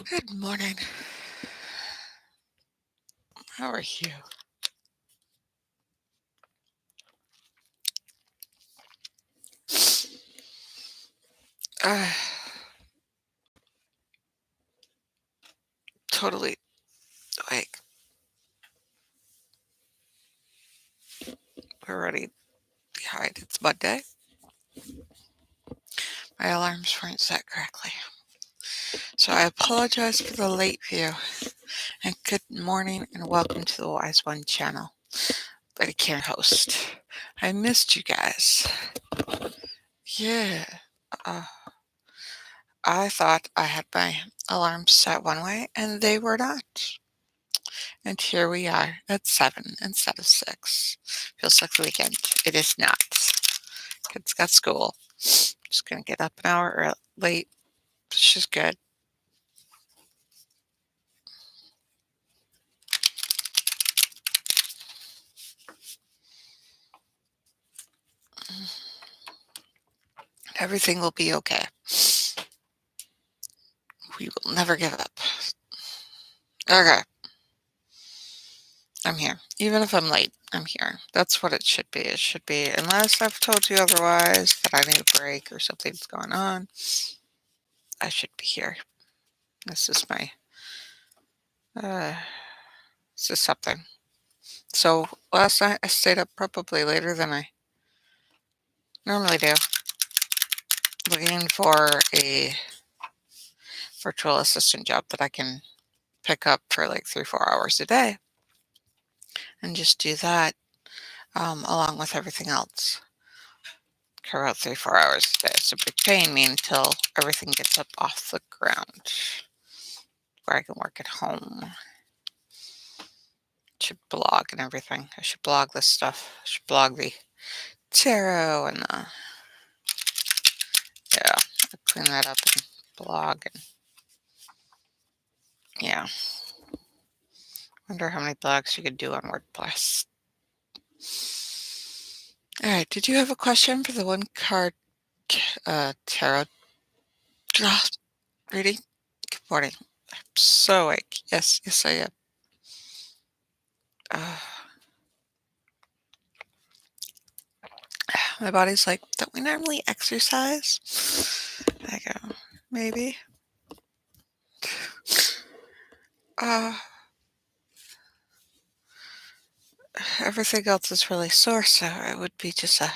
Good morning. How are you? Uh, totally awake. We're already behind. It's Monday. My alarms weren't set correctly. So I apologize for the late view. And good morning and welcome to the Wise One channel by the Caren host. I missed you guys. Yeah. Uh, I thought I had my alarms set one way and they were not. And here we are at 7 instead of 6. Feels like the weekend. It is not. Kids got school. Just gonna get up an hour late. She's good. Everything will be okay. We will never give up. Okay, I'm here. Even if I'm late, I'm here. That's what it should be. It should be, unless I've told you otherwise, that I need a break or something's going on, I should be here. This is my, uh, this is something. So last night I stayed up probably later than I normally do, looking for a virtual assistant job that I can pick up for like 3-4 hours a day and just do that along with everything else for about 3-4 hours a day. So be paying me until everything gets up off the ground where I can work at home. Should blog and everything. I should blog this stuff. I should blog the tarot and the, yeah, I'll clean that up and blog and yeah. Wonder how many blogs you could do on WordPress. All right, did you have a question for the one card tarot draw reading? Good morning. I'm so awake. Yes, yes, I am. Uh, my body's like, don't we normally exercise? I go, maybe. Uh, everything else is really sore, so it would be just I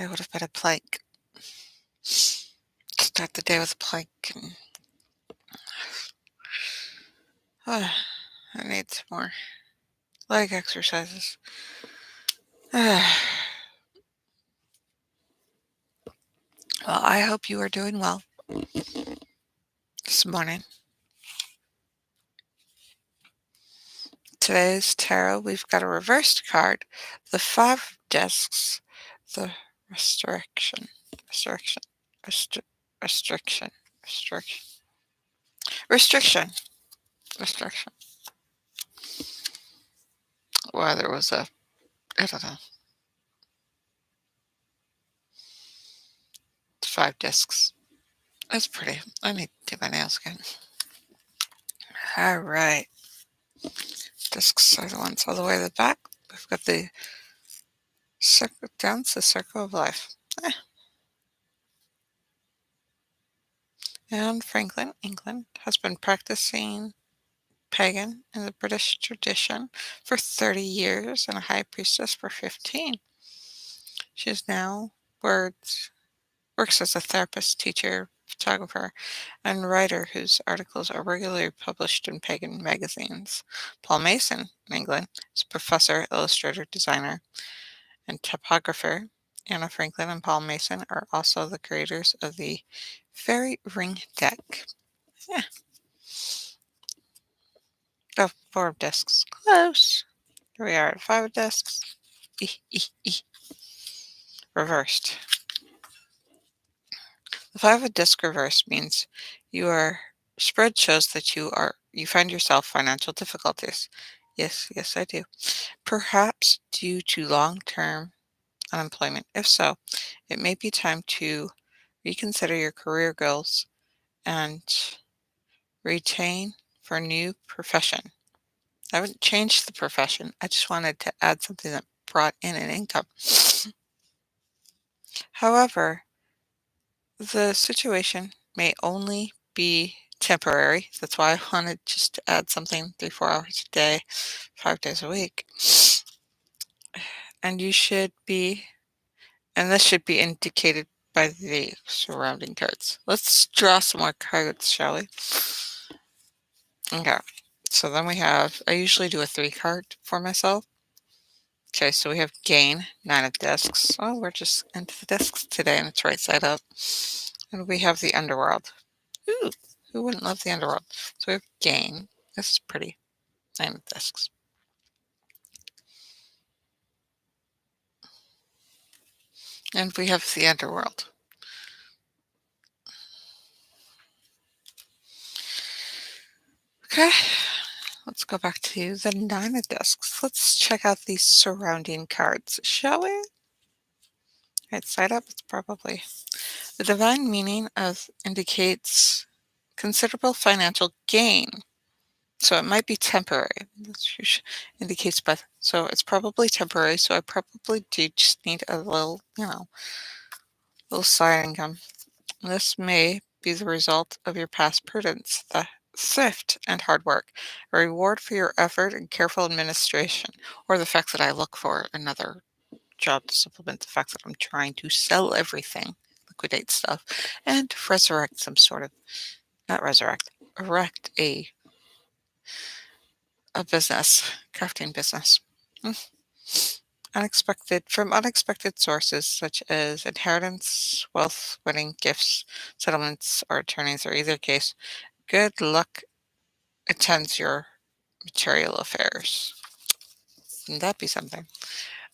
would have been a plank. Start the day with a plank. And, I need some more leg exercises. Well, I hope you are doing well this morning. Today's tarot, we've got a reversed card, the 5 of discs, the restriction, restriction, restriction, restriction, restriction, restriction. Well, there was I don't know, 5 discs. That's pretty. I need to do my nails again. All right. Discs are the ones all the way to the back. We've got the circle down to the circle of life. Anne Franklin, England, has been practicing pagan in the British tradition for 30 years and a high priestess for 15. She is now works as a therapist, teacher, photographer, and writer whose articles are regularly published in pagan magazines. Paul Mason, in England, is a professor, illustrator, designer, and typographer. Anna Franklin and Paul Mason are also the creators of the fairy ring deck. Yeah. Oh, 4 of discs. Close. Here we are at 5 of discs. Reversed. The 5 of disc reversed means your spread shows that you find yourself financial difficulties. Yes, yes, I do. Perhaps due to long-term unemployment. If so, it may be time to reconsider your career goals and retain for new profession. I wouldn't change the profession. I just wanted to add something that brought in an income. However, the situation may only be temporary. That's why I wanted just to add something 3, 4 hours a day, 5 days a week. And you should be, and this should be indicated by the surrounding cards. Let's draw some more cards, shall we? Okay. So then we have, I usually do a 3 card for myself. Okay, so we have gain, 9 of discs. Oh, we're just into the discs today and it's right side up. And we have the underworld. Ooh, who wouldn't love the underworld? So we have gain. This is pretty. 9 of discs. And we have the underworld. Okay, let's go back to the 9 of discs. Let's check out these surrounding cards, shall we? Right side up, it's probably the divine meaning of indicates considerable financial gain. So it might be temporary. This indicates, but so it's probably temporary. So I probably do just need a little, little side income. This may be the result of your past prudence, the thrift and hard work, a reward for your effort and careful administration, or the fact that I look for another job to supplement the fact that I'm trying to sell everything, liquidate stuff, and resurrect some sort of, not resurrect, erect a business, crafting business. Mm. Unexpected sources such as inheritance, wealth, wedding, gifts, settlements, or attorneys, or either case, good luck attends your material affairs. Wouldn't that be something?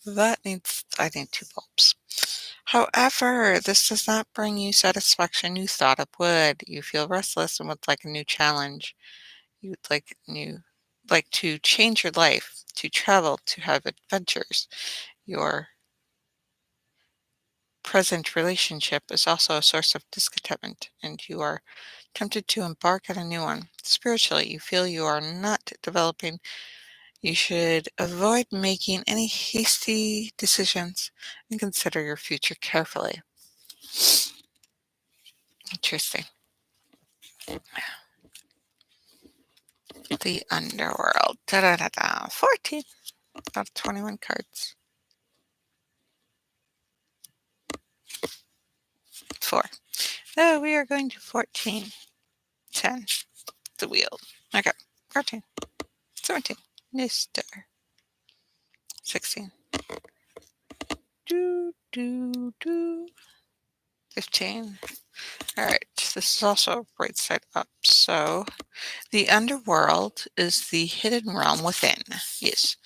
I need 2 bulbs. However, this does not bring you satisfaction you thought it would. You feel restless and would like a new challenge. You would like to change your life, to travel, to have adventures. Your present relationship is also a source of discontentment, and you are tempted to embark on a new one. Spiritually, you feel you are not developing. You should avoid making any hasty decisions and consider your future carefully. Interesting. The underworld. Da da da da. 14 out of 21 cards. 4. Oh, we are going to 14. 10. The wheel. Okay. 14. 17. Mister. 16. Do, do, do. 15. All right. This is also right side up. So the underworld is the hidden realm within. Yes.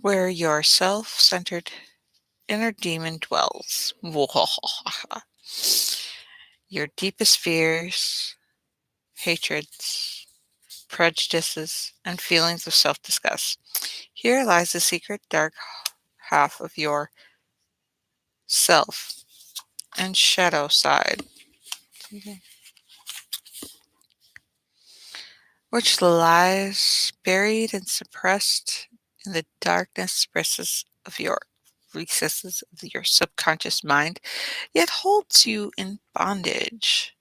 Where your self-centered inner demon dwells. Your deepest fears, hatreds, prejudices, and feelings of self-disgust. Here lies the secret dark half of your self and shadow side, which lies buried and suppressed in the darkness recesses of your subconscious mind, yet holds you in bondage,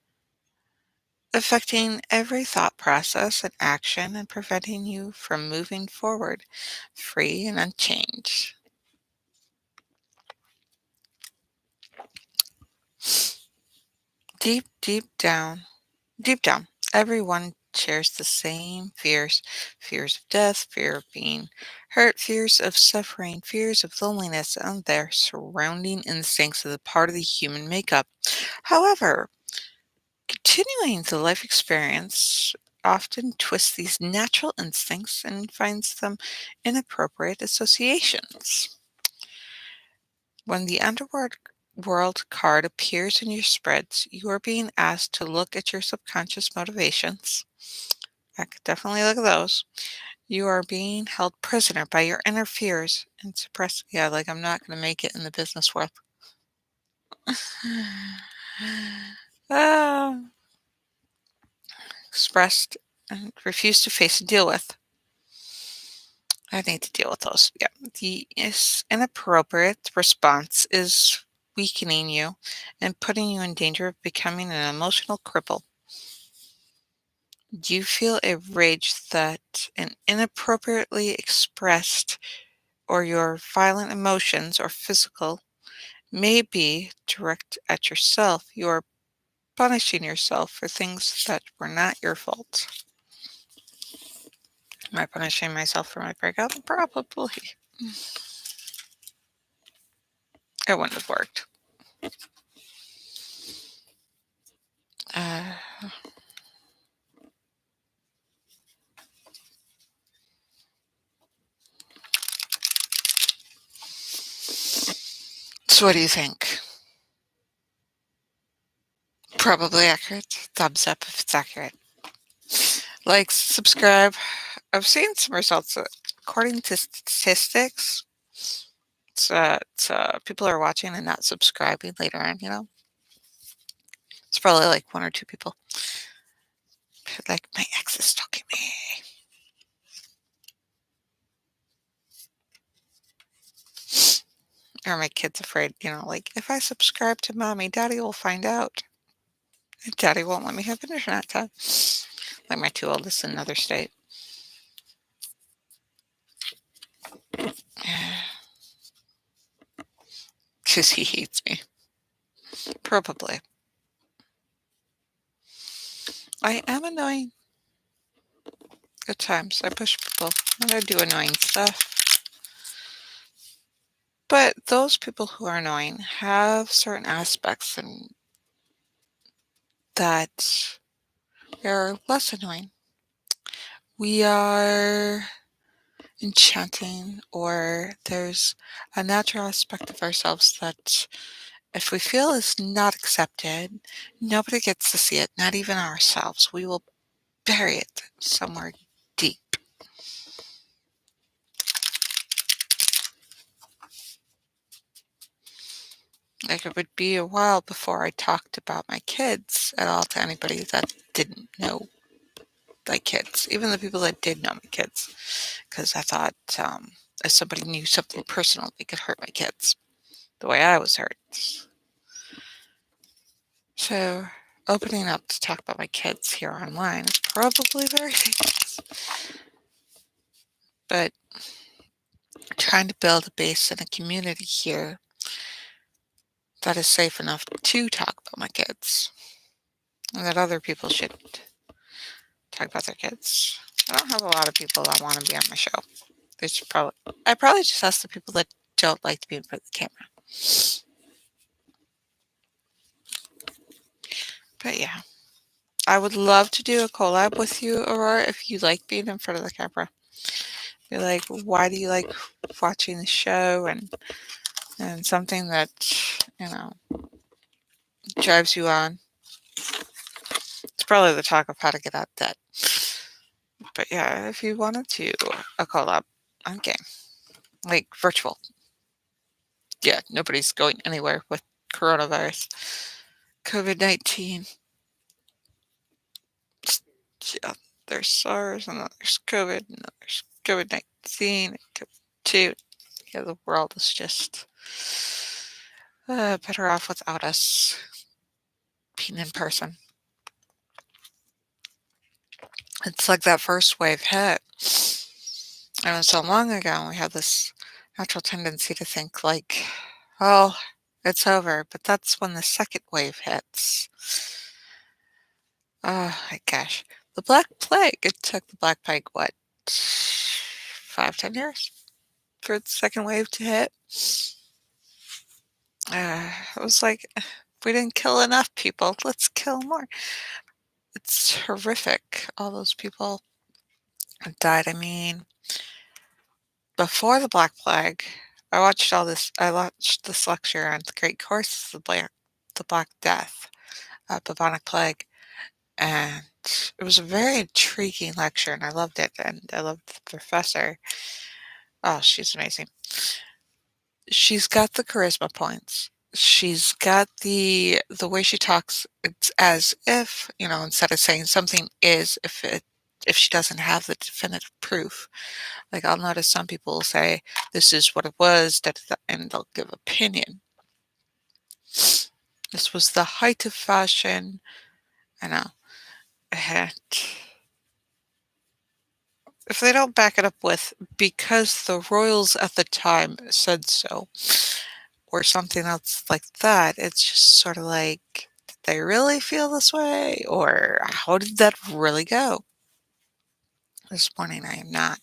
affecting every thought process and action and preventing you from moving forward free and unchanged. Deep, deep down, everyone shares the same fears: fears of death, fear of being hurt, fears of suffering, fears of loneliness, and their surrounding instincts are the part of the human makeup. However, continuing the life experience often twists these natural instincts and finds them inappropriate associations. When the underworld world card appears in your spreads, you are being asked to look at your subconscious motivations. I could definitely look at those. You are being held prisoner by your inner fears and suppressed. Yeah, like I'm not going to make it in the business world. Ah, expressed and refused to face and deal with. I need to deal with those. Yeah. The inappropriate response is weakening you and putting you in danger of becoming an emotional cripple. You feel a rage that an inappropriately expressed or your violent emotions or physical may be direct at yourself. You are punishing yourself for things that were not your fault. Am I punishing myself for my breakup? Probably. It wouldn't have worked. Uh, so what do you think? Probably accurate. Thumbs up if it's accurate. Like, subscribe. I've seen some results. According to statistics, people are watching and not subscribing later on, It's probably like one or two people. Like, my ex is stalking me. Or my kid's afraid, like, if I subscribe to mommy, daddy will find out. And daddy won't let me have internet time. Like my two oldest in another state. Because he hates me. Probably. I am annoying at times. I push people and I do annoying stuff. But those people who are annoying have certain aspects and that are less annoying. We are enchanting, or there's a natural aspect of ourselves that if we feel is not accepted, nobody gets to see it, not even ourselves. We will bury it somewhere deep. Like, it would be a while before I talked about my kids at all to anybody that didn't know my kids, even the people that did know my kids, because I thought if somebody knew something personal, they could hurt my kids the way I was hurt. So opening up to talk about my kids here online is probably very dangerous. But trying to build a base and a community here that is safe enough to talk about my kids and that other people should talk about their kids. I don't have a lot of people that want to be on my show. I probably just ask the people that don't like to be in front of the camera. But yeah, I would love to do a collab with you, Aurora, if you like being in front of the camera. Be like, why do you like watching the show? And something that, drives you on. It's probably the talk of how to get out of debt. But yeah, if you wanted to, a collab, I'm game. Like, virtual. Yeah, nobody's going anywhere with coronavirus. COVID-19. Yeah, there's SARS, and then there's COVID, and then there's COVID-19, and COVID-2. Yeah, the world is just better off without us being in person. It's like that first wave hit. And it was so long ago, and we had this natural tendency to think like, oh, it's over. But that's when the second wave hits. Oh my gosh. The Black Plague, it took the Black Plague, what, 5, 10 years for the second wave to hit? It was like, we didn't kill enough people. Let's kill more. It's horrific. All those people died. I mean, before the Black Plague, I watched this lecture on the Great Courses of the Black Death, bubonic plague, and it was a very intriguing lecture, and I loved it, and I loved the professor. Oh, she's amazing. She's got the charisma points. she's got the way she talks, it's as if, instead of saying something is, if she doesn't have the definitive proof. Like, I'll notice some people will say, "This is what it was," da, da, da, and they'll give opinion. This was the height of fashion. I know. And if they don't back it up with, because the royals at the time said so, or something else like that, it's just sort of like, did they really feel this way? Or how did that really go? This morning I am not.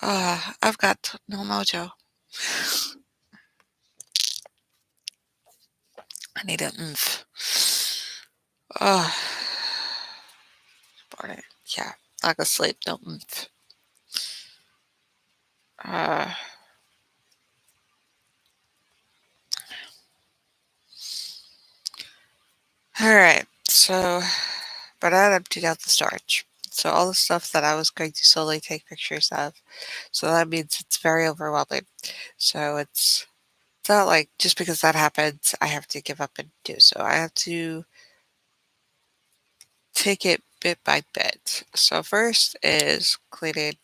I've got no mojo. I need a oomph. Uh, morning. Yeah, lack of sleep, no oomph. Uh, Alright, so, but I emptied out the storage. So all the stuff that I was going to slowly take pictures of. So that means it's very overwhelming. So it's not like just because that happens, I have to give up and do so. I have to take it bit by bit. So first is cleaning.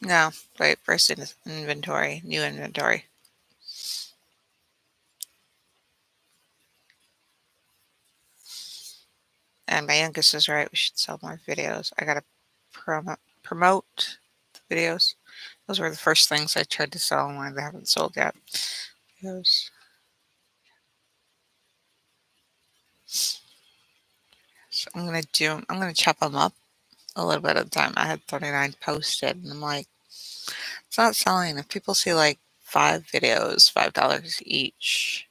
No, wait, first is inventory, new inventory. And my youngest is right, we should sell more videos. I gotta promote the videos. Those were the first things I tried to sell and they haven't sold yet. Videos. So I'm gonna chop them up a little bit at a time. I had 39 posted and I'm like, it's not selling. If people see like 5 videos, $5 each.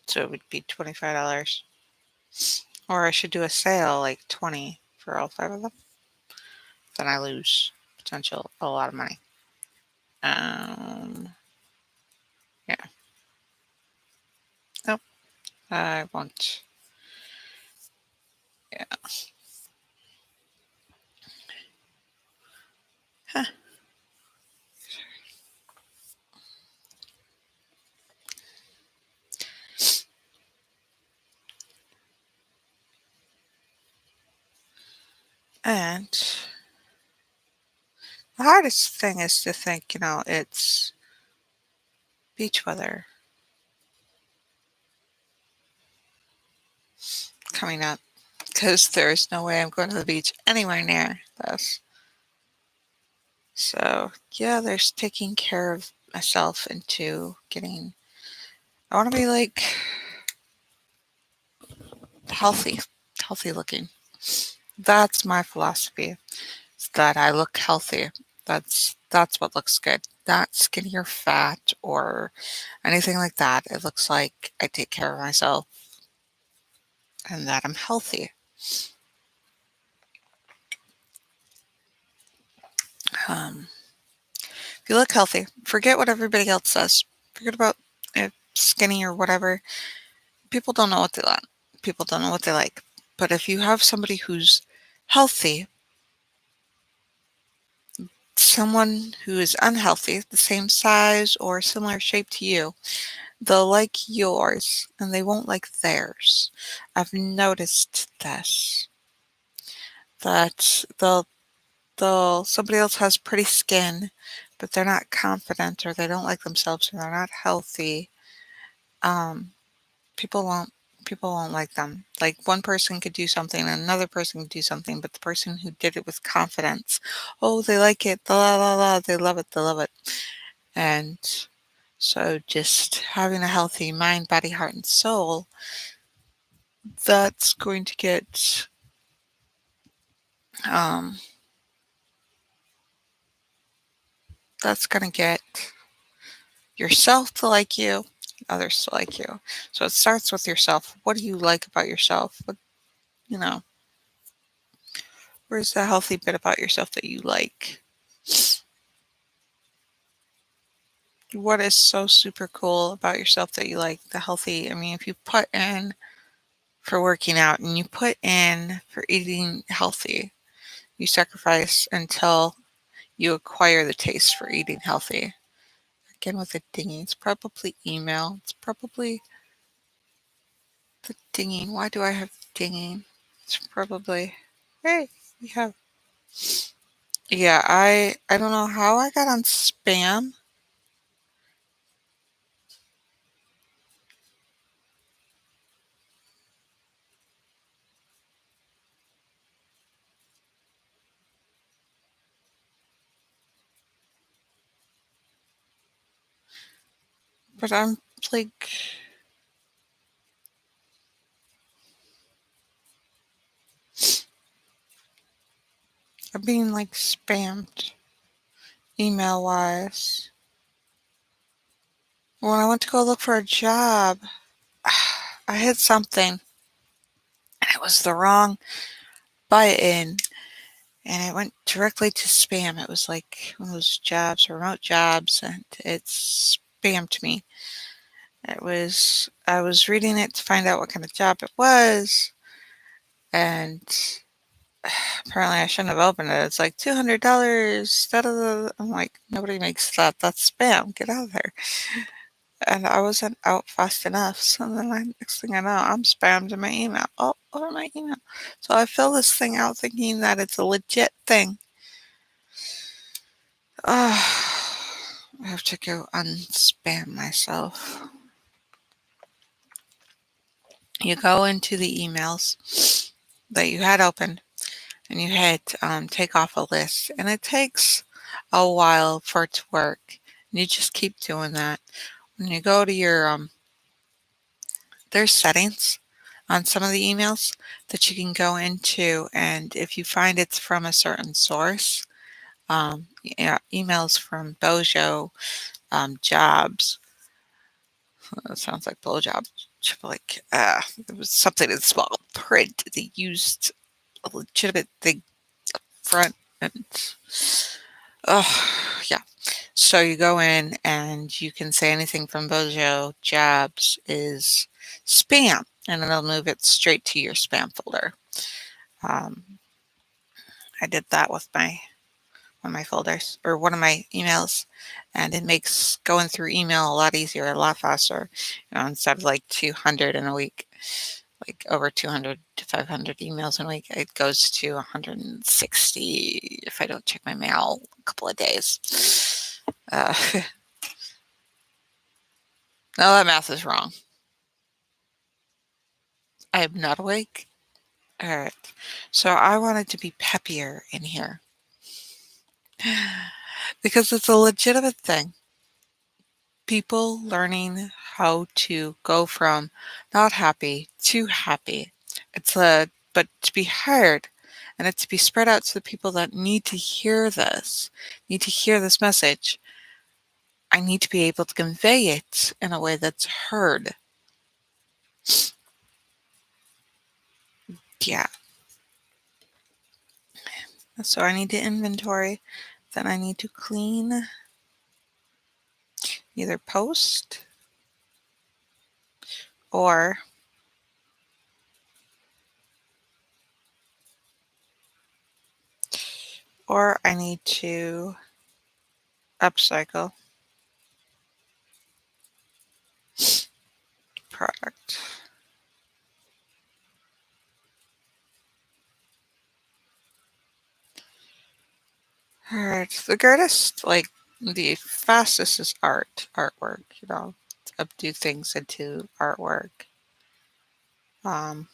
So it would be $25. Or I should do a sale like 20 for all 5 of them. Then I lose potential a lot of money. Um yeah. Nope. I won't. Yeah. Huh. And the hardest thing is to think, it's beach weather coming up because there's no way I'm going to the beach anywhere near this. So, yeah, there's taking care of myself into getting, I want to be like healthy, healthy looking. That's my philosophy, is that I look healthy. That's what looks good. Not skinny or fat or anything like that. It looks like I take care of myself and that I'm healthy. Um, if you look healthy, forget what everybody else says. Forget about skinny or whatever. People don't know what they want. People don't know what they like. But if you have somebody who's healthy, someone who is unhealthy, the same size or similar shape to you, they'll like yours and they won't like theirs. I've noticed this. That they'll somebody else has pretty skin, but they're not confident or they don't like themselves or they're not healthy. Um, people won't people won't like them. Like one person could do something and another person could do something, but the person who did it with confidence, oh, they like it, la la la, they love it, they love it. And so just having a healthy mind, body, heart, and soul, that's going to get um that's going to get yourself to like you, others to like you. So it starts with yourself. What do you like about yourself? You know, where's the healthy bit about yourself that you like? what is so super cool about yourself that you like the healthy? I mean, if you put in for working out and you put in for eating healthy, you sacrifice until you acquire the taste for eating healthy. Again, with the dinging, it's probably email. It's probably the dinging. Why do I have dinging? It's probably, hey, we have. Yeah, I don't know how I got on spam, but I'm like, I'm being like spammed email wise. When I went to go look for a job, I hit something and it was the wrong button and it went directly to spam. It was like one of those jobs, remote jobs, and it spammed me. I was reading it to find out what kind of job it was, and apparently I shouldn't have opened it. It's like $200. Da, da, da. I'm like, nobody makes that. That's spam. Get out of there. And I wasn't out fast enough. So then next thing I know, I'm spammed in my email. Oh, over my email. So I fill this thing out thinking that it's a legit thing. I have to go unspam myself. You go into the emails that you had opened and you hit take off a list, and it takes a while for it to work. And you just keep doing that. When you go to your there's settings on some of the emails that you can go into, and if you find it's from a certain source, yeah, emails from Bojo, jobs. That sounds like blowjob. Like it was something in small print. They used a legitimate thing front and oh yeah. So you go in and you can say anything from Bojo Jobs is spam, and it'll move it straight to your spam folder. Um, I did that with my one of my folders or one of my emails, and it makes going through email a lot easier, a lot faster. Instead of like 200 in a week, like over 200 to 500 emails in a week, it goes to 160 if I don't check my mail a couple of days. No, that math is wrong. I am not awake. All right. So I wanted to be peppier in here because it's a legitimate thing. People learning how to go from not happy to happy. But to be heard and it to be spread out to the people that need to hear this message. I need to be able to convey it in a way that's heard. Yeah. So I need to inventory, then I need to clean, either post or I need to upcycle product. All right. The greatest, like the fastest is artwork, do things into artwork. Um,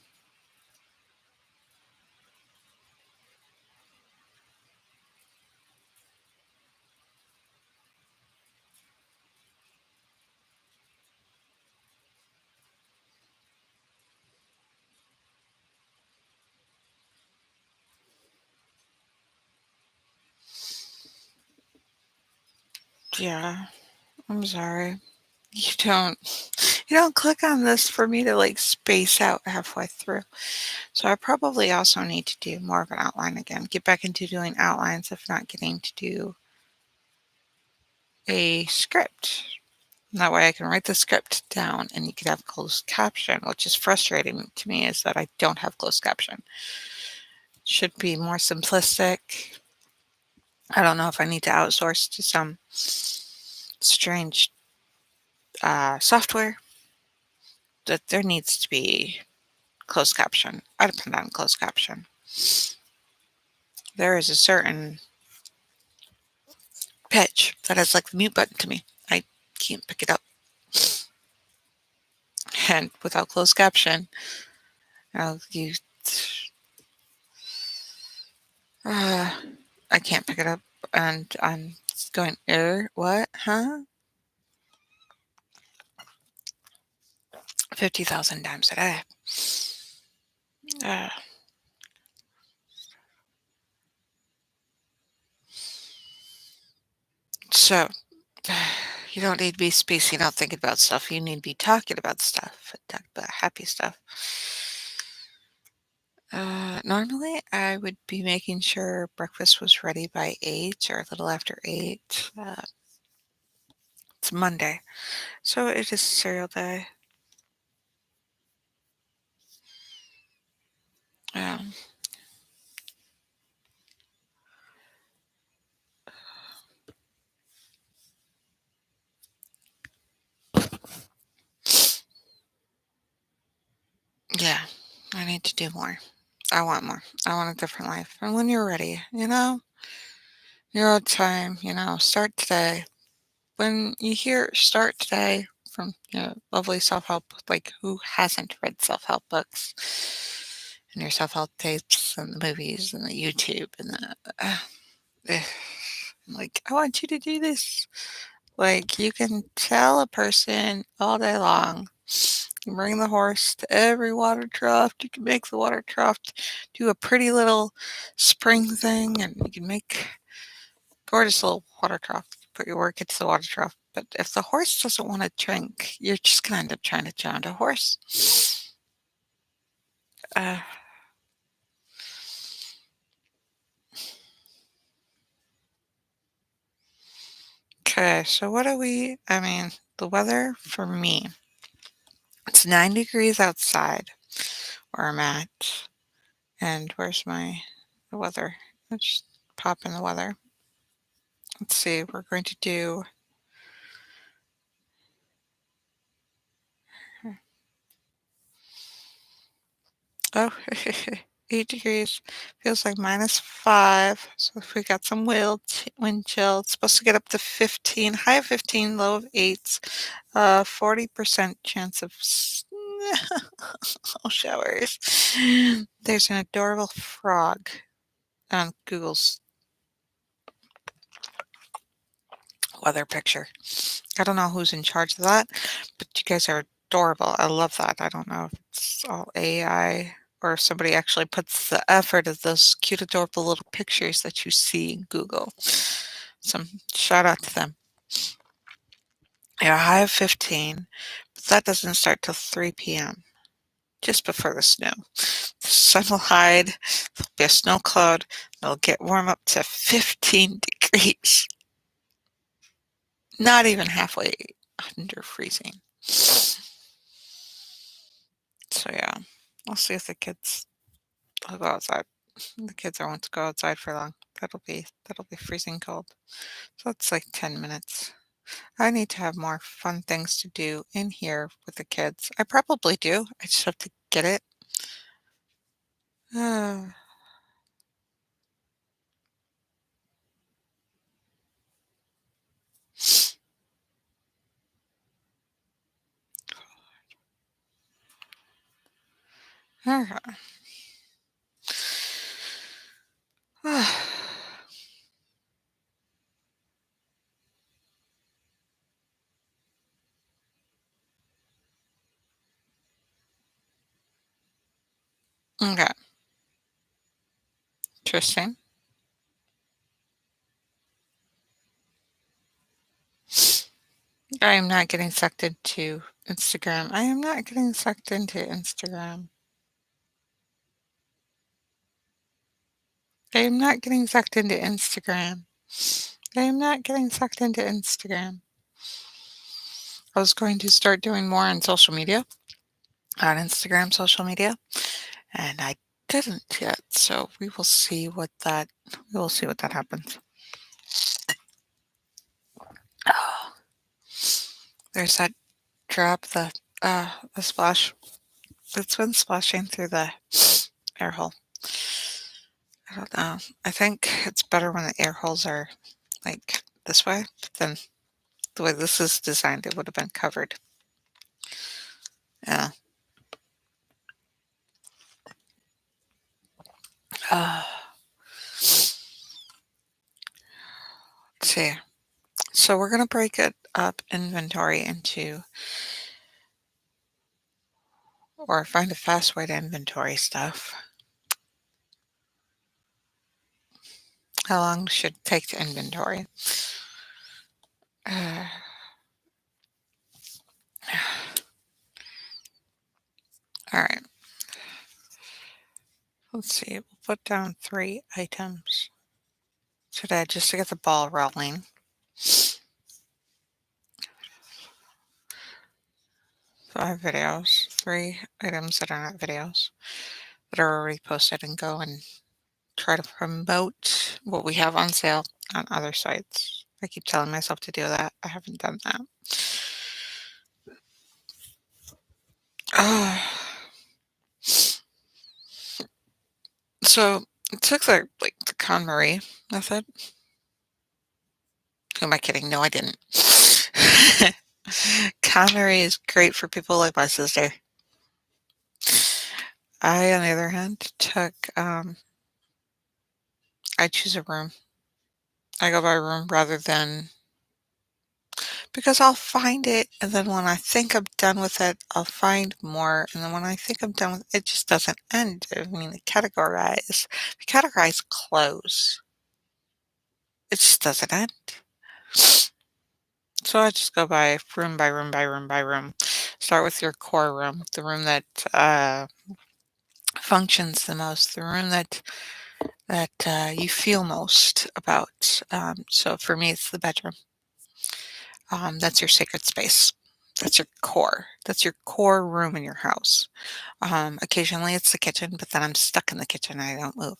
yeah, I'm sorry. You don't you don't click on this for me to like space out halfway through. So I probably also need to do more of an outline again. Get back into doing outlines if not getting to do a script. That way I can write the script down and you could have closed caption, which is frustrating to me is that I don't have closed caption. Should be more simplistic. I don't know if I need to outsource to some strange software, that there needs to be closed caption. I depend on closed caption. There is a certain pitch that is like the mute button to me. I can't pick it up. And without closed caption, you, uh, I can't pick it up. And I'm going, what? Huh? 50,000 times a day. Uh, so, you don't need to be spacing out thinking about stuff. You need to be talking about stuff, talk about happy stuff. Normally, I would be making sure breakfast was ready by 8 or a little after 8. It's Monday, so it is cereal day. Um, yeah, I need to do more. I want more. I want a different life. And when you're ready, your own time, start today. When you hear start today from, lovely self-help, like who hasn't read self-help books and your self-help tapes and the movies and the YouTube and eh, like, I want you to do this. Like, you can tell a person all day long. You bring the horse to every water trough. You can make the water trough do a pretty little spring thing, and you can make gorgeous little water trough. Put your work into the water trough. But if the horse doesn't want to drink, you're just going to end up trying to drown a horse. Uh, okay, so the weather for me, it's 9 degrees outside where I'm at. And where's the weather? Let's pop in the weather. Let's see, we're going to do oh 8 degrees. Feels like -5. So if we got some wind chill, it's supposed to get up to 15, high of 15, low of 8. 40% chance of snow showers. There's an adorable frog on Google's weather picture. I don't know who's in charge of that, but you guys are adorable. I love that. I don't know if it's all AI or if somebody actually puts the effort of those cute, adorable little pictures that you see in Google. Some shout out to them. Yeah, high of 15, but that doesn't start till 3 p.m., just before the snow. The sun will hide, there'll be a snow cloud, and it'll get warm up to 15 degrees. Not even halfway under freezing. So yeah, we'll see if the kids will go outside. The kids are want to go outside for long. That'll be freezing cold. So it's like 10 minutes. I need to have more fun things to do in here with the kids. I probably do. I just have to get it. Uh, okay. Okay. Interesting. I am not getting sucked into Instagram. I am not getting sucked into Instagram. I am not getting sucked into Instagram. I am not getting sucked into Instagram. I was going to start doing more on social media, on Instagram social media, and I didn't yet. So we will see what that happens. Oh, there's that drop, the splash. It's been splashing through the air hole. I don't know. I think it's better when the air holes are like this way, but then the way this is designed, it would have been covered. Yeah. Uh, let's see. So we're going to break it up inventory into, or find a fast way to inventory stuff. How long should it take to inventory? Uh, all right. Let's see. We'll put down 3 items today just to get the ball rolling. 5 videos, 3 items that are not videos that are already posted, and go and try to promote what we have on sale on other sites. I keep telling myself to do that. I haven't done that. Uh, so it took the KonMari method. Who am I kidding? No, I didn't. KonMari is great for people like my sister. I, on the other hand, I choose a room. I go by room rather than, because I'll find it, and then when I think I'm done with it, I'll find more, and then when I think I'm done with it, it just doesn't end. I mean, we categorize clothes. It just doesn't end. So I just go by room by room by room. Start with your core room, the room that functions the most, the room that you feel most about. So for me, it's the bedroom. That's your sacred space. That's your core. That's your core room in your house. Occasionally it's the kitchen, but then I'm stuck in the kitchen. I don't move.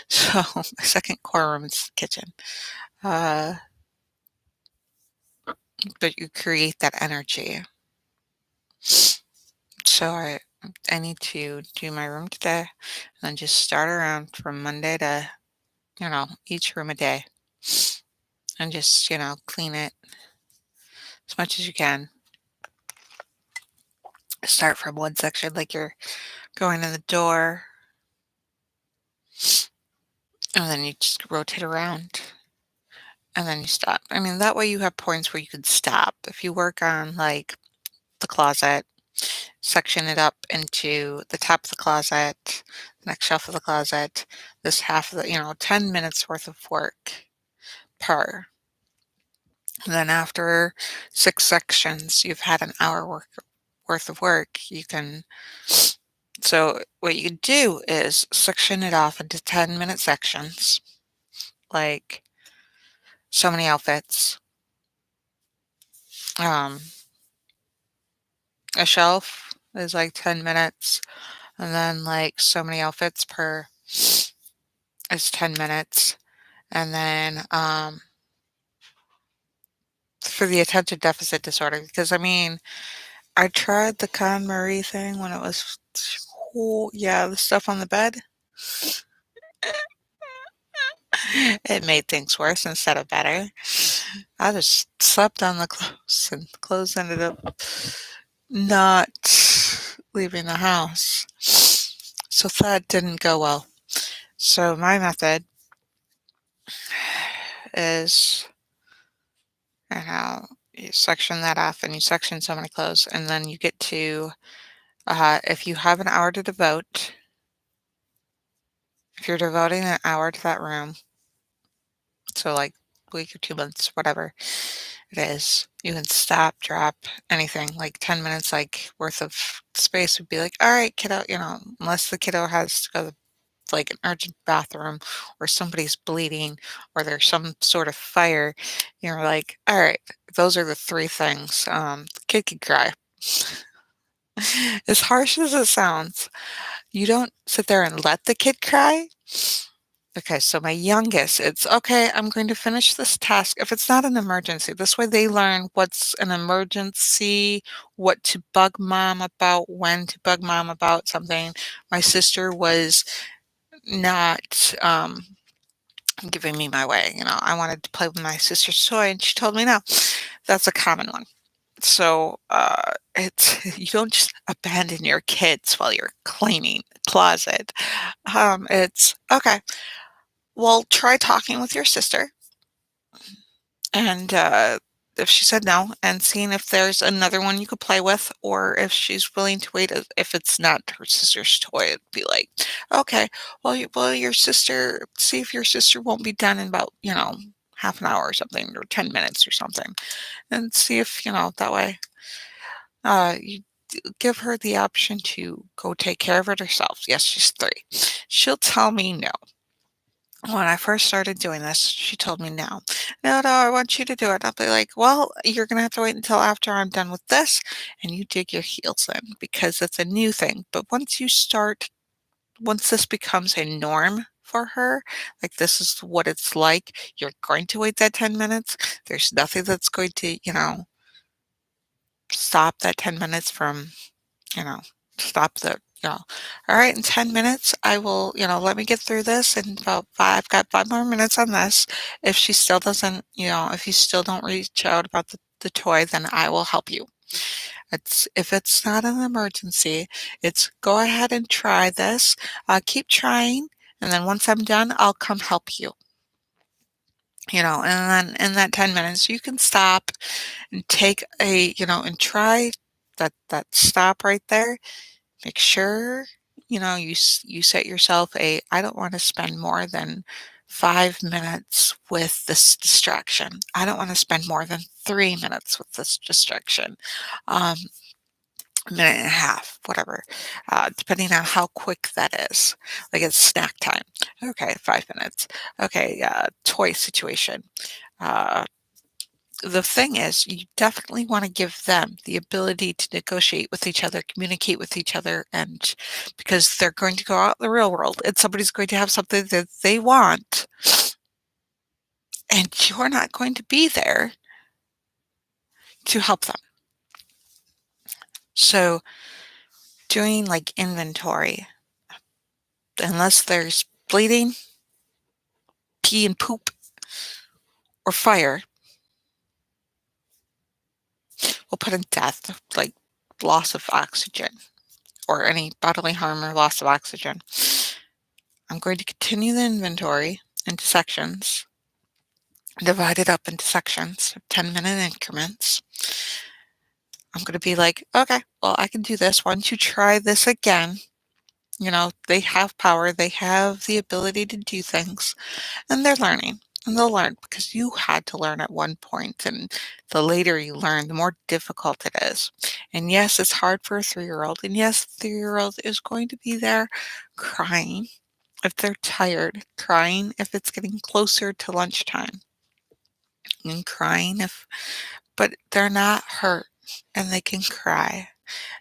So my second core room is the kitchen. Uh, but you create that energy. So I need to do my room today, and then just start around from Monday to, each room a day, and just, clean it as much as you can. Start from one section, like you're going in the door, and then you just rotate around, and then you stop. I mean, that way you have points where you can stop. If you work on like the closet, section it up into the top of the closet, the next shelf of the closet, this half of 10 minutes worth of work per. And then after 6 sections, you've had an hour worth of work. So what you can do is section it off into 10-minute sections, like so many outfits. Um, a shelf is like 10 minutes, and then like so many outfits per is 10 minutes. And then for the attention deficit disorder, because I mean, I tried the KonMari thing when it was, oh, yeah, the stuff on the bed. It made things worse instead of better. I just slept on the clothes, and the clothes ended up not leaving the house. So that didn't go well. So my method is, you section that off, and you section so many clothes, and then you get to, if you have an hour to devote, if you're devoting an hour to that room, so like a week or 2 months, whatever it is, you can stop, drop, anything. Like 10 minutes worth of space would be like, all right, kiddo, unless the kiddo has to go to the like an urgent bathroom or somebody's bleeding or there's some sort of fire, you're like, all right, those are the three things. The kid could cry. As harsh as it sounds, you don't sit there and let the kid cry. Okay, so my youngest, it's okay, I'm going to finish this task if it's not an emergency. This way they learn what's an emergency, what to bug mom about, when to bug mom about something. My sister was not giving me my way. I wanted to play with my sister's toy and she told me no. That's a common one. So it's you don't just abandon your kids while you're cleaning the closet. It's okay. Well, try talking with your sister and if she said no, and seeing if there's another one you could play with, or if she's willing to wait. If it's not her sister's toy, it'd be like, okay, well, your sister. See if your sister won't be done in about half an hour or something, or 10 minutes or something, and see if that way. You give her the option to go take care of it herself. Yes, she's 3. She'll tell me no. When I first started doing this, she told me no. No, no, I want you to do it. I'll be like, well, you're going to have to wait until after I'm done with this and you dig your heels in because it's a new thing. But once this becomes a norm for her, like this is what it's like, you're going to wait that 10 minutes. There's nothing that's going to, stop that 10 minutes from you know, stop all right, in 10 minutes, I will, let me get through this and about I've got 5 more minutes on this. If she still doesn't, if you still don't reach out about the toy, then I will help you. If it's not an emergency, it's go ahead and try this. Keep trying. And then once I'm done, I'll come help you. And then in that 10 minutes, you can stop and take and try that stop right there. Make sure, you set yourself I don't want to spend more than 5 minutes with this distraction. I don't want to spend more than 3 minutes with this distraction. Um, a minute and a half, whatever, depending on how quick that is. Like it's snack time. Okay, 5 minutes. Okay, toy situation. Uh, the thing is, you definitely want to give them the ability to negotiate with each other, communicate with each other, and because they're going to go out in the real world and somebody's going to have something that they want, and you're not going to be there to help them. So, doing like inventory, unless there's bleeding, pee and poop, or fire, we'll put in death, like loss of oxygen or any bodily harm or loss of oxygen. I'm going to continue the inventory into sections, divide it up into sections, 10-minute increments. I'm going to be like, okay, well, I can do this. Why don't you try this again? They have power, they have the ability to do things, and they're learning. And they'll learn because you had to learn at one point, and the later you learn, the more difficult it is. And yes, it's hard for a 3-year-old. And yes, the 3-year-old is going to be there crying if they're tired, crying if it's getting closer to lunchtime, and crying but they're not hurt and they can cry.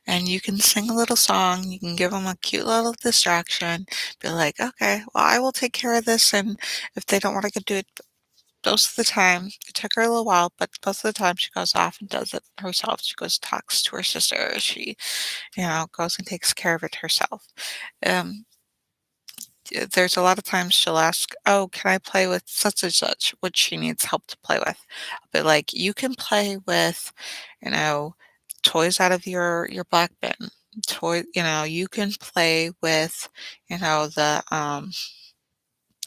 And you can sing a little song, you can give them a cute little distraction, be like, okay, well, I will take care of this. And if they don't want to go do it, most of the time, it took her a little while, but most of the time she goes off and does it herself. She goes, talks to her sister. She, goes and takes care of it herself. Um, there's a lot of times she'll ask, "Oh, can I play with such and such?" Which she needs help to play with. But like, you can play with, you know, toys out of your black bin. You can play with, the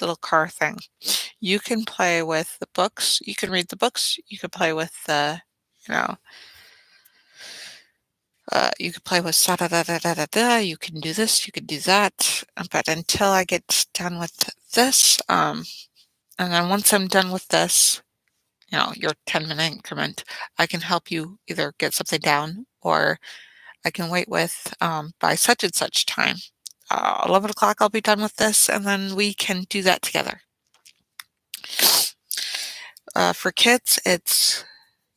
little car thing. You can play with the books. You can read the books. You can play with you know, you can play with da da da da da da da. You can do this. You can do that. But until I get done with this, and then once I'm done with this, your 10-minute increment, I can help you either get something down or I can wait with by such and such time. 11 o'clock, I'll be done with this, and then we can do that together. For kids, it's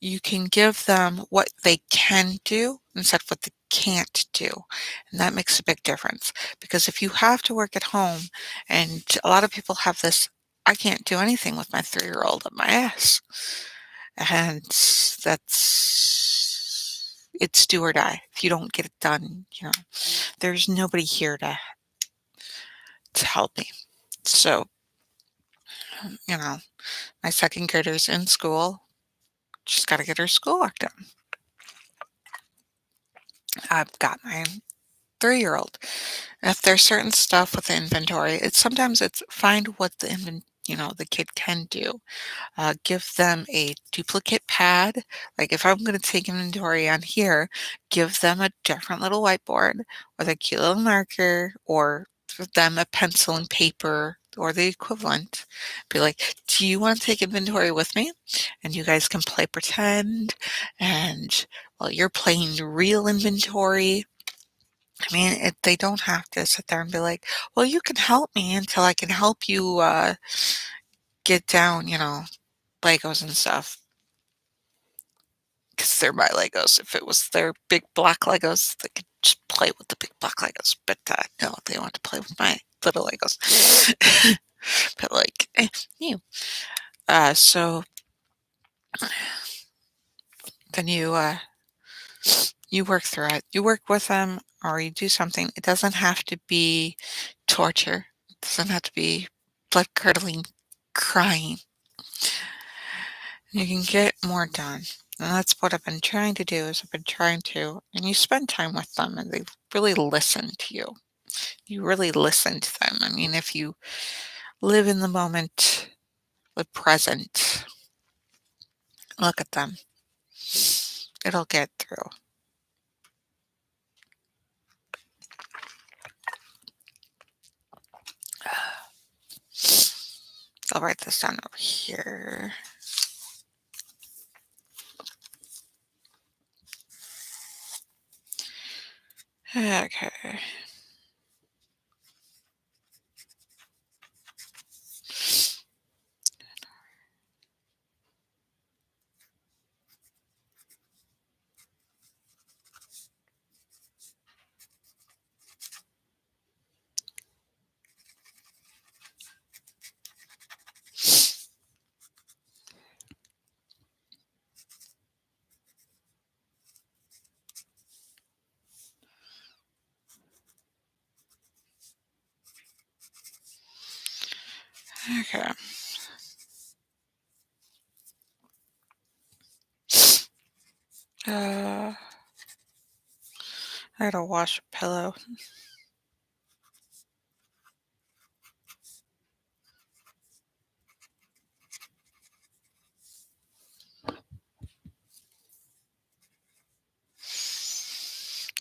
you can give them what they can do instead of what they can't do. And that makes a big difference. Because if you have to work at home, and a lot of people have this, I can't do anything with my 3-year-old at my ass. And it's do or die. If you don't get it done, there's nobody here to help me. So, you know, my second grader's in school. She's got to get her schoolwork done. I've got my 3-year-old. If there's certain stuff with the inventory, it's find what the kid can do. Give them a duplicate pad. Like if I'm going to take inventory on here, give them a different little whiteboard with a cute little marker, or give them a pencil and paper or the equivalent. Be like, do you want to take inventory with me? And you guys can play pretend. And while you're playing real inventory, I mean, they don't have to sit there and be like, well, you can help me until I can help you get down, Legos and stuff. Because they're my Legos. If it was their big black Legos, they could just play with the big black Legos. But no, they want to play with my little Legos. But like, you. So then you work through it. You work with them or you do something. It doesn't have to be torture. It doesn't have to be blood curdling crying. You can get more done. And that's what I've been trying to do is I've been trying to, and you spend time with them and they really listen to you. You really listen to them. I mean, if you live in the moment, live present, look at them, it'll get through. I'll write this down over here. Okay. Okay. I gotta wash a pillow.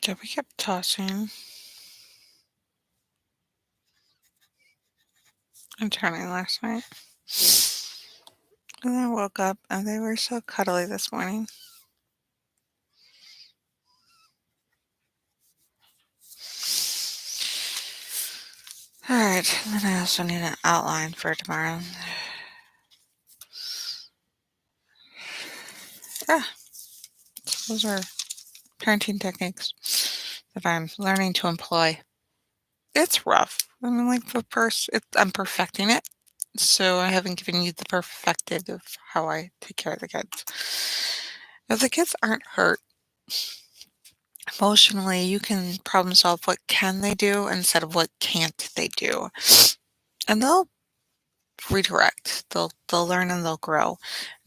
Yeah, we kept tossing and turning last night. And I woke up and they were so cuddly this morning. Alright, and then I also need an outline for tomorrow. Ah, those are parenting techniques that I'm learning to employ. It's rough. I mean, like I'm perfecting it. So I haven't given you the perfected of how I take care of the kids. If the kids aren't hurt emotionally, you can problem solve what can they do instead of what can't they do. And they'll redirect. They'll learn and they'll grow.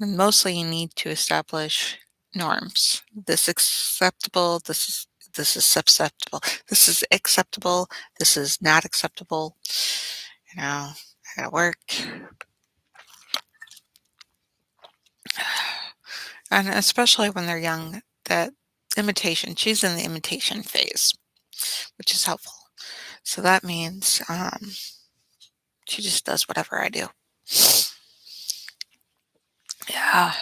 And mostly you need to establish norms. This acceptable, this is susceptible. This is acceptable, this is not acceptable. I gotta work. And especially when they're young, that she's in the imitation phase, which is helpful. So that means she just does whatever I do. Yeah.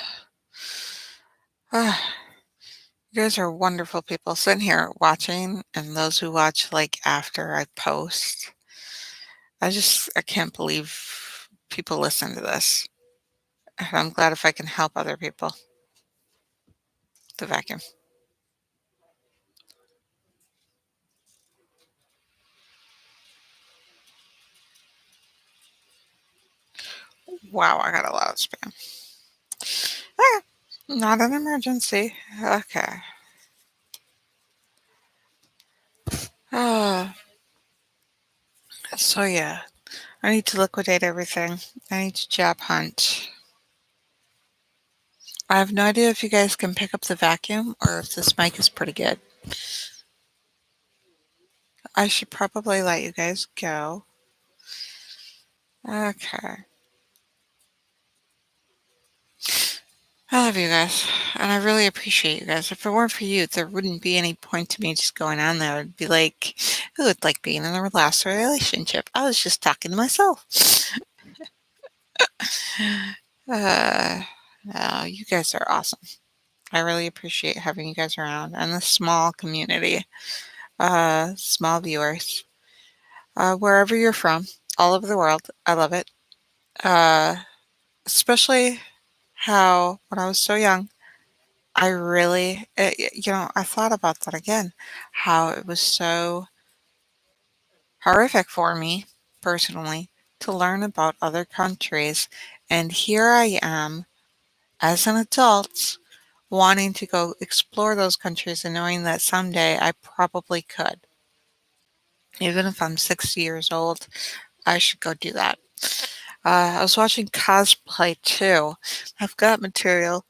You guys are wonderful people sitting here watching, and those who watch like after I post. I can't believe people listen to this. And I'm glad if I can help other people. The vacuum. Wow, I got a lot of spam. Ah, not an emergency. Okay. Uh, so yeah, I need to liquidate everything. I need to job hunt. I have no idea if you guys can pick up the vacuum or if this mic is pretty good. I should probably let you guys go. Okay. I love you guys, and I really appreciate you guys. If it weren't for you, there wouldn't be any point to me just going on there. It'd be like, ooh, it's like being in a last relationship. I was just talking to myself. Uh, no, you guys are awesome. I really appreciate having you guys around and the small community, small viewers, wherever you're from, all over the world. I love it. Uh, especially how when I was so young, I really, I thought about that again, how it was so horrific for me personally to learn about other countries. And here I am as an adult wanting to go explore those countries and knowing that someday I probably could. Even if I'm 60 years old, I should go do that. I was watching cosplay too. I've got material,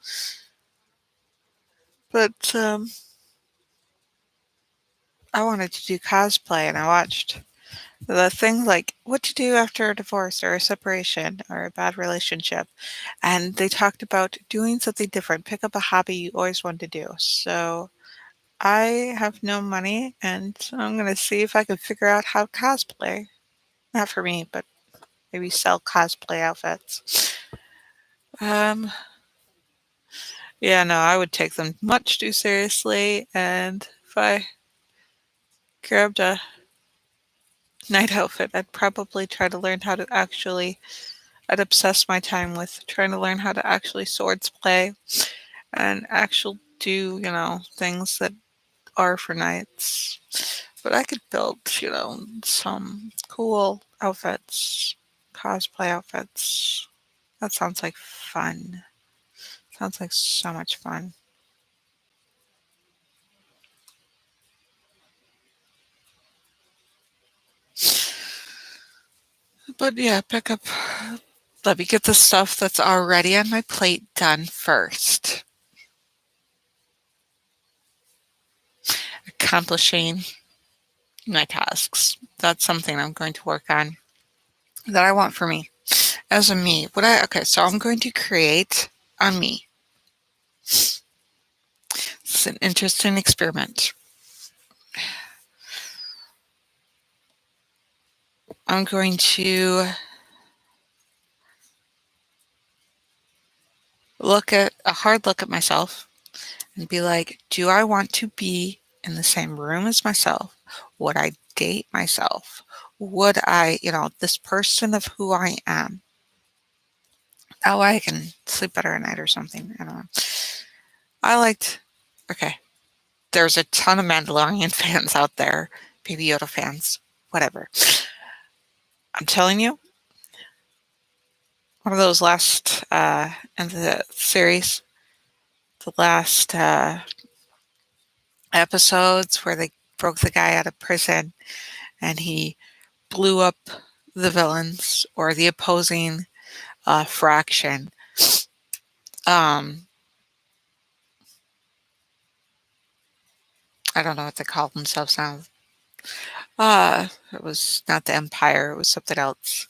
but I wanted to do cosplay and I watched the thing like what to do after a divorce or a separation or a bad relationship. And they talked about doing something different, pick up a hobby you always wanted to do. So I have no money and so I'm going to see if I can figure out how to cosplay. Not for me, but maybe sell cosplay outfits. Um, yeah, no, I would take them much too seriously. And if I grabbed a night outfit, I'd probably try to learn how to actually I'd obsess my time with trying to learn how to actually swords play and actually do, things that are for knights. But I could build, some cool outfits, cosplay outfits. That sounds like fun. Sounds like so much fun. But yeah, let me get the stuff that's already on my plate done first. Accomplishing my tasks. That's something I'm going to work on that I want for me. As a me, okay, so I'm going to create a me. It's an interesting experiment. I'm going to hard look at myself and be like, do I want to be in the same room as myself? Would I date myself? Would I, this person of who I am? That way I can sleep better at night or something. I don't know. I liked, okay, there's a ton of Mandalorian fans out there, Baby Yoda fans, whatever. I'm telling you, one of those last in the series, the last episodes where they broke the guy out of prison and he blew up the villains or the opposing fraction. Um, I don't know what they call themselves now. It was not the Empire; it was something else.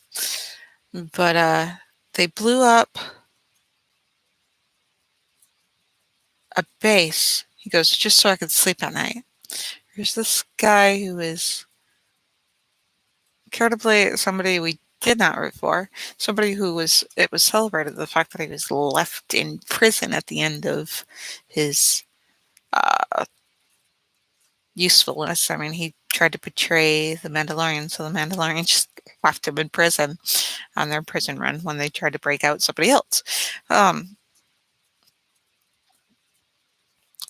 But they blew up a base. He goes, just so I could sleep at night. Here's this guy who is charitably somebody we did not root for, somebody it was celebrated the fact that he was left in prison at the end of his uh, usefulness. I mean, he tried to betray the Mandalorian, so the Mandalorian just left him in prison on their prison run when they tried to break out somebody else. Um,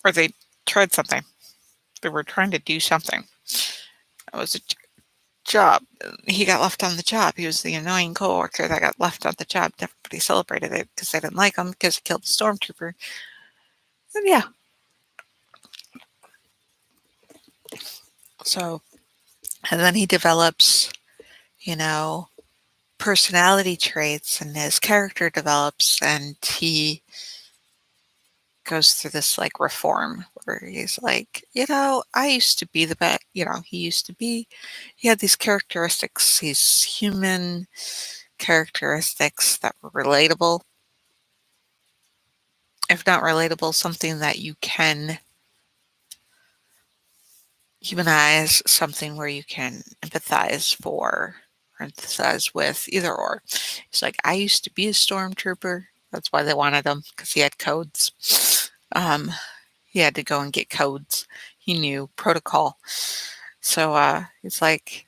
or they tried something. They were trying to do something. It was a job. He got left on the job. He was the annoying coworker that got left on the job. Everybody celebrated it because they didn't like him because he killed the stormtrooper. And yeah, so and then he develops, you know, personality traits and his character develops and he goes through this like reform where he's like, I used to be the best, he had these characteristics, these human characteristics that were relatable. If not relatable, something that you can humanize, something where you can empathize for or empathize with, either or. It's like, I used to be a stormtrooper. That's why they wanted him, because he had codes. He had to go and get codes. He knew protocol. So it's like,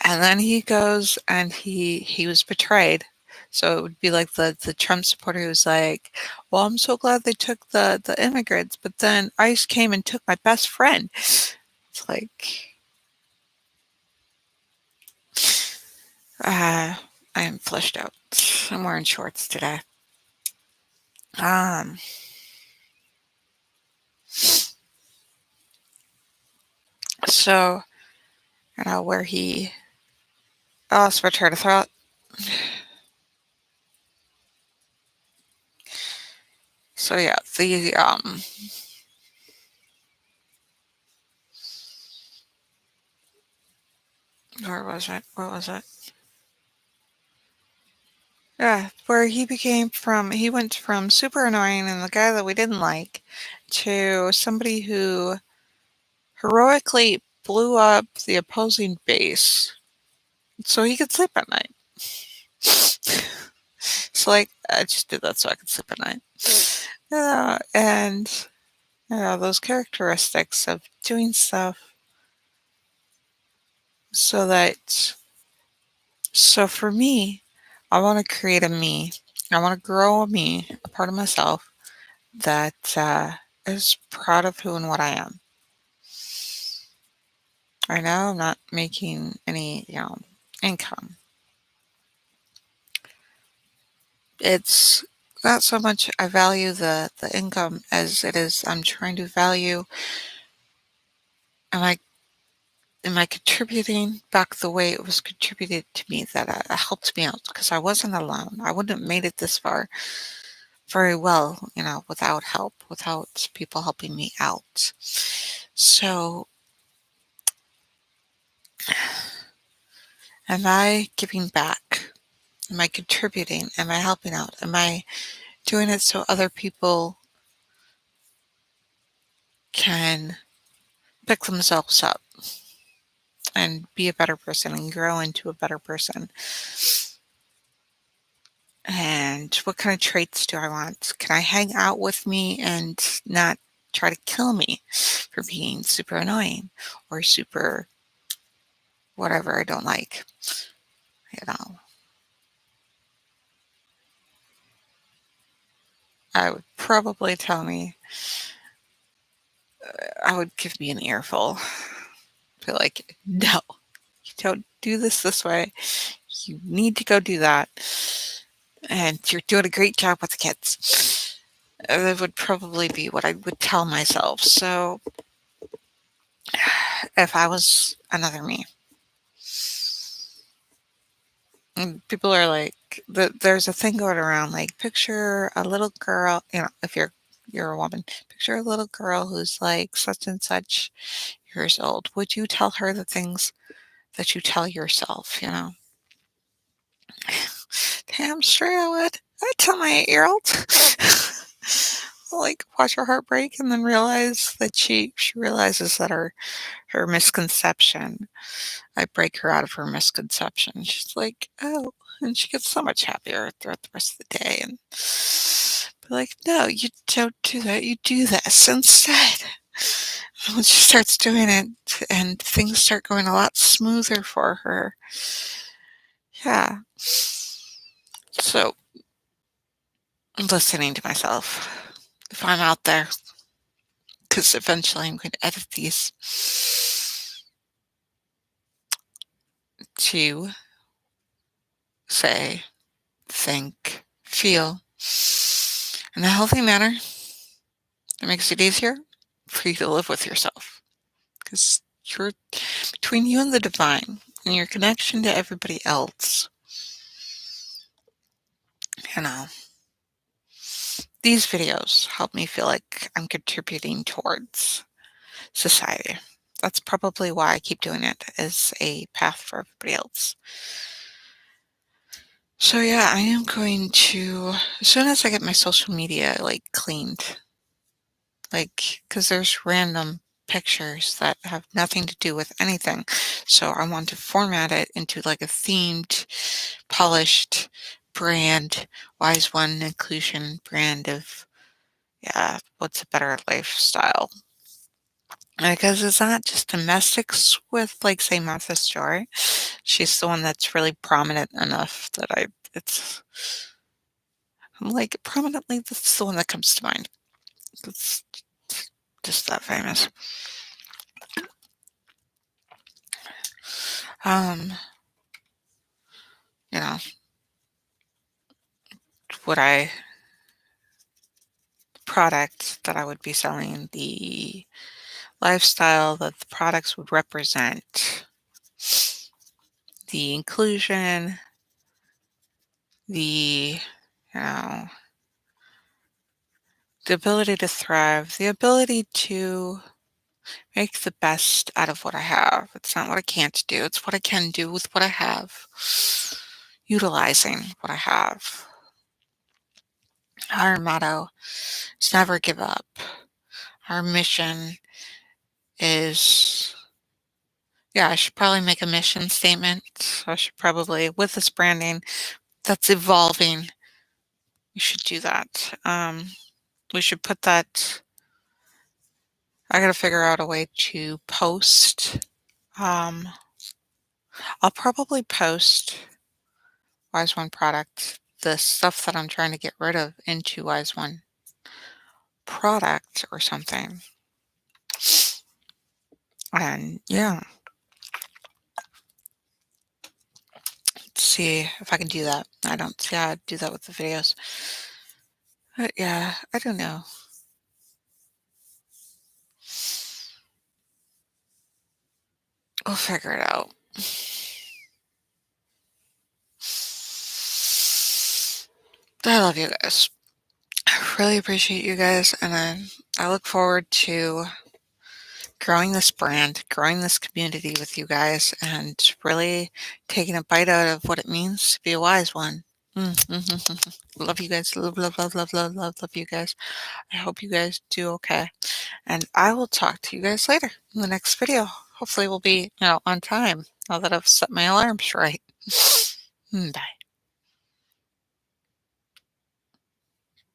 and then he goes and he was betrayed. So it would be like the Trump supporter who's like, well, I'm so glad they took the immigrants, but then ICE came and took my best friend. It's like, I am fleshed out. I'm wearing shorts today. Um, so, where he, oh, that's my train of thought. So yeah, where was it? What was it? Yeah, where he went from super annoying and the guy that we didn't like to somebody who heroically blew up the opposing base so he could sleep at night. It's like, I just did that so I could sleep at night. And those characteristics of doing stuff so that, so for me, I want to create a me. I want to grow a me, a part of myself that is proud of who and what I am. I know I'm not making any, income. It's not so much I value the income as it is I'm trying to value, am I am I contributing back the way it was contributed to me, that helped me out, because I wasn't alone. I wouldn't have made it this far very well, without help, without people helping me out. So, am I giving back? Am I contributing? Am I helping out? Am I doing it so other people can pick themselves up and be a better person and grow into a better person? And what kind of traits do I want? Can I hang out with me and not try to kill me for being super annoying or super whatever I don't like? You know, I would probably tell me, I would give me an earful. Be like, no, you don't do this way. You need to go do that. And you're doing a great job with the kids. That would probably be what I would tell myself. So if I was another me, and people are like, there's a thing going around, like, picture a little girl, if you're a woman, picture a little girl who's like such and such years old. Would you tell her the things that you tell yourself, Damn straight I would. I'd tell my 8-year-old. Like, watch her heart break and then realize that she realizes that her misconception, I break her out of her misconception. She's like, "Oh," and she gets so much happier throughout the rest of the day. And Be like, no, you don't do that. You do this instead. And when she starts doing it and things start going a lot smoother for her. Yeah. So I'm listening to myself. If I'm out there, because eventually I'm going to edit these to say, think, feel in a healthy manner that makes it easier for you to live with yourself. Because you're between you and the divine and your connection to everybody else, you know, these videos help me feel like I'm contributing towards society. That's probably why I keep doing it as a path for everybody else. So yeah, I am going to, as soon as I get my social media cleaned, because there's random pictures that have nothing to do with anything. So I want to format it into like a themed, polished brand, Wise One inclusion brand of, yeah, what's a better lifestyle? Because it's not just domestics with, like, say, Martha Stewart. She's the one that's really prominent enough that I'm like, prominently, that's the one that comes to mind. It's just that famous. Um, you know, would I product that I would be selling, the lifestyle that the products would represent, the inclusion, the, you know, the ability to thrive, the ability to make the best out of what I have. It's not what I can't do, it's what I can do with what I have. Utilizing what I have. Our motto is never give up. Our mission is, yeah, I should probably make a mission statement. I should probably, with this branding that's evolving, we should do that. We should put that, I gotta figure out a way to post. Um, I'll probably post Wise One product, the stuff that I'm trying to get rid of into Wise One product or something. And yeah, let's see if I can do that. I don't see how I'd do that with the videos. But yeah, I don't know. We'll figure it out. I love you guys. I really appreciate you guys, and I look forward to growing this brand, growing this community with you guys, and really taking a bite out of what it means to be a wise one. Love you guys. Love, love, love, love, love, love, love you guys. I hope you guys do okay. And I will talk to you guys later in the next video. Hopefully we'll be, on time now that I've set my alarms right. Bye.